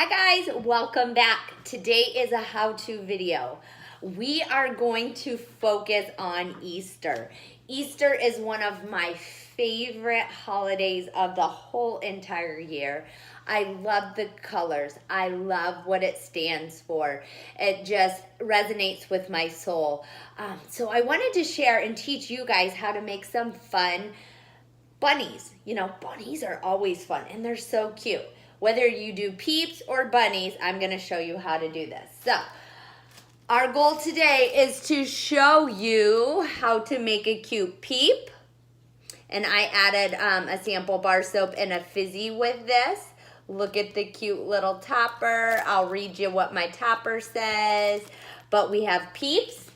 Hi guys, welcome back. Today is a how-to video. We are going to focus on Easter. Easter is one of my favorite holidays of the whole entire year. I love the colors. I love what it stands for. It just resonates with my soul. So I wanted to share and teach you guys how to make some fun bunnies. You know, bunnies are always fun and they're so cute. Whether you do peeps or bunnies, I'm going to show you how to do this. So, our goal today is to show you how to make a cute peep. And I added a sample bar soap and a Fizi with this. Look at the cute little topper. I'll read you what my topper says. But we have peeps.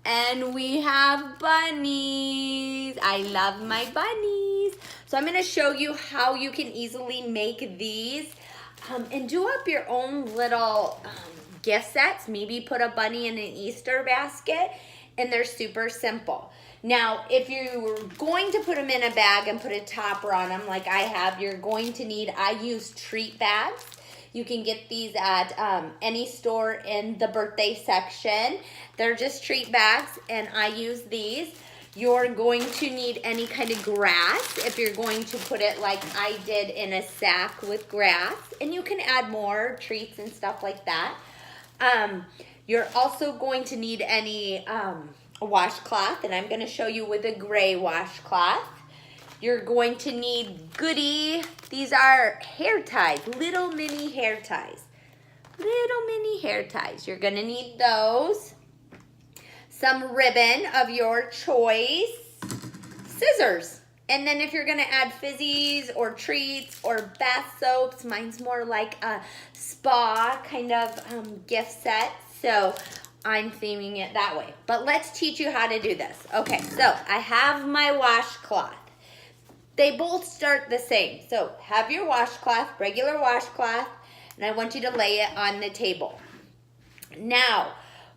And we have bunnies. I love my bunnies. So I'm going to show you how you can easily make these and do up your own little gift sets. Maybe put a bunny in an Easter basket, and they're super simple. Now, if you're going to put them in a bag and put a topper on them like I have, you're going to need, I use treat bags. You can get these at any store in the birthday section. They're just treat bags, and I use these. You're going to need any kind of grass if you're going to put it like I did in a sack with grass. And you can add more treats and stuff like that. You're also going to need any washcloth, and I'm going to show you with a gray washcloth. You're going to need Goody. These are hair ties, little mini hair ties. Little mini hair ties. You're going to need those. Some ribbon of your choice. Scissors. And then if you're going to add fizzies or treats or bath soaps, mine's more like a spa kind of gift set. So I'm theming it that way. But let's teach you how to do this. Okay, so I have my washcloth. They both start the same. So have your washcloth, regular washcloth, and I want you to lay it on the table. Now,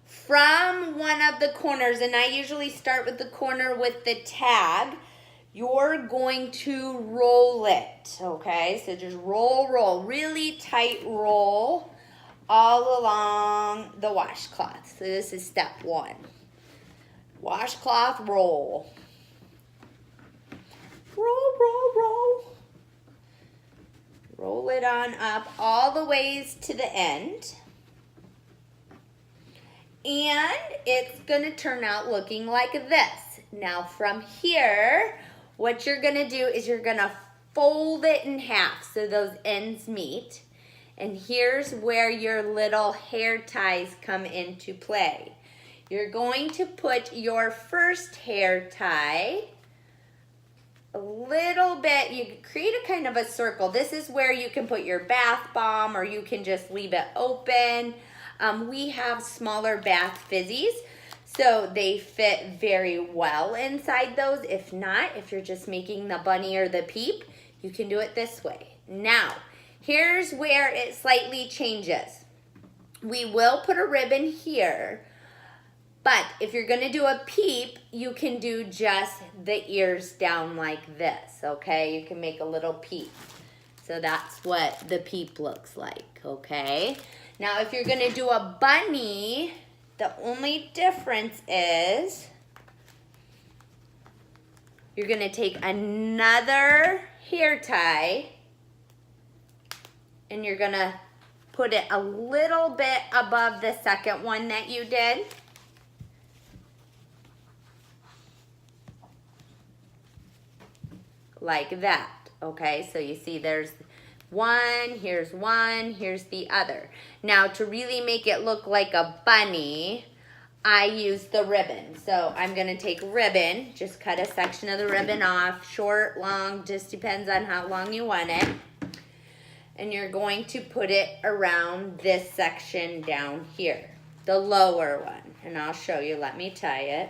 from one of the corners, and I usually start with the corner with the tag, you're going to roll it, okay? So just roll, really tight roll all along the washcloth. So this is step one. Washcloth roll. Roll. Roll it on up all the ways to the end. And it's going to turn out looking like this. Now from here, what you're going to do is you're going to fold it in half so those ends meet. And here's where your little hair ties come into play. You're going to put your first hair tie a little bit, you create a kind of a circle. This is where you can put your bath bomb, or you can just leave it open. We have smaller bath fizzies, so they fit very well inside those. If not, if you're just making the bunny or the peep, you can do it this way. Now, here's where it slightly changes. We will put a ribbon here, but if you're going to do a peep, you can do just the ears down like this, okay? You can make a little peep. So that's what the peep looks like, okay? Now, if you're going to do a bunny, the only difference is you're going to take another hair tie and you're going to put it a little bit above the second one that you did. Like that, okay? So you see there's one, here's the other. Now to really make it look like a bunny, I use the ribbon. So I'm gonna take ribbon, just cut a section of the ribbon off, short, long, just depends on how long you want it. And you're going to put it around this section down here, the lower one. And I'll show you, let me tie it.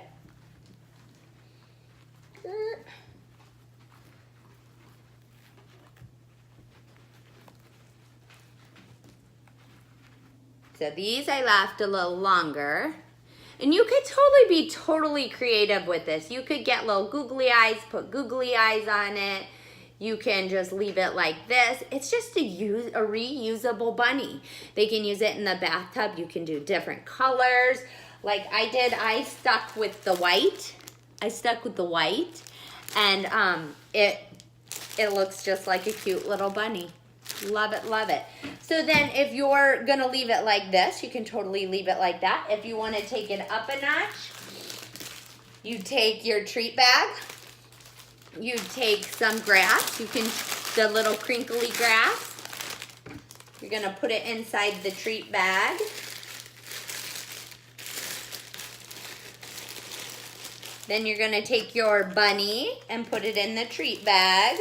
So these I left a little longer. And you could be totally creative with this. You could get little googly eyes, put googly eyes on it. You can just leave it like this. It's just a reusable bunny. They can use it in the bathtub. You can do different colors. Like I did, I stuck with the white. And it looks just like a cute little bunny. Love it, love it. So then if you're gonna leave it like this, you can totally leave it like that. If you wanna take it up a notch, you take your treat bag, you take some grass, the little crinkly grass, you're gonna put it inside the treat bag. Then you're gonna take your bunny and put it in the treat bag.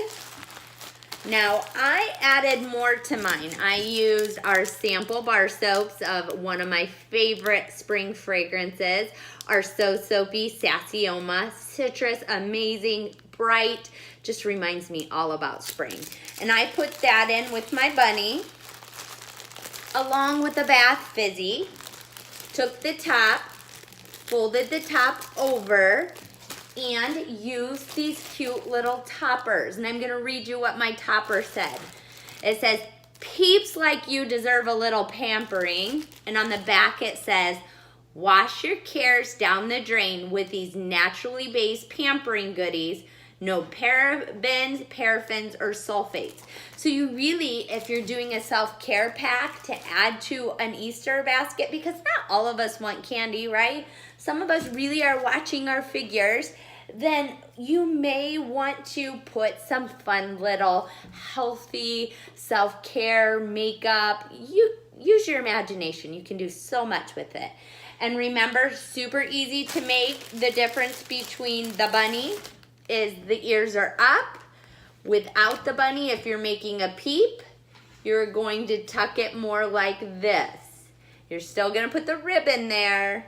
Now, I added more to mine. I used our sample bar soaps of one of my favorite spring fragrances, our So Soapy Sassioma Citrus, amazing, bright, just reminds me all about spring. And I put that in with my bunny, along with the bath Fizi, took the top, folded the top over, and use these cute little toppers. And I'm gonna read you what my topper said. It says, peeps like you deserve a little pampering. And on the back it says, wash your cares down the drain with these naturally based pampering goodies. No parabens, paraffins, or sulfates. So you really, if you're doing a self-care pack to add to an Easter basket, because not all of us want candy, right? Some of us really are watching our figures, then you may want to put some fun little healthy self-care makeup. Use your imagination. You can do so much with it. And remember, super easy to make. The difference between the bunny is the ears are up. Without the bunny, if you're making a peep, you're going to tuck it more like this. You're still gonna put the ribbon there,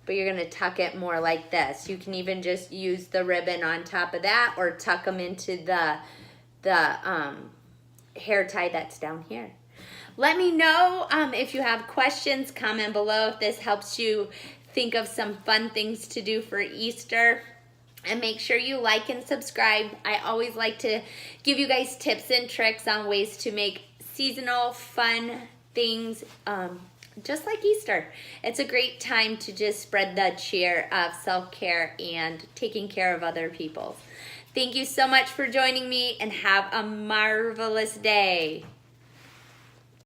but you're gonna tuck it more like this. You can even just use the ribbon on top of that or tuck them into the hair tie that's down here. Let me know if you have questions, comment below if this helps you think of some fun things to do for Easter. And make sure you like and subscribe. I always like to give you guys tips and tricks on ways to make seasonal fun things just like Easter. It's a great time to just spread the cheer of self-care and taking care of other people. Thank you so much for joining me and have a marvelous day.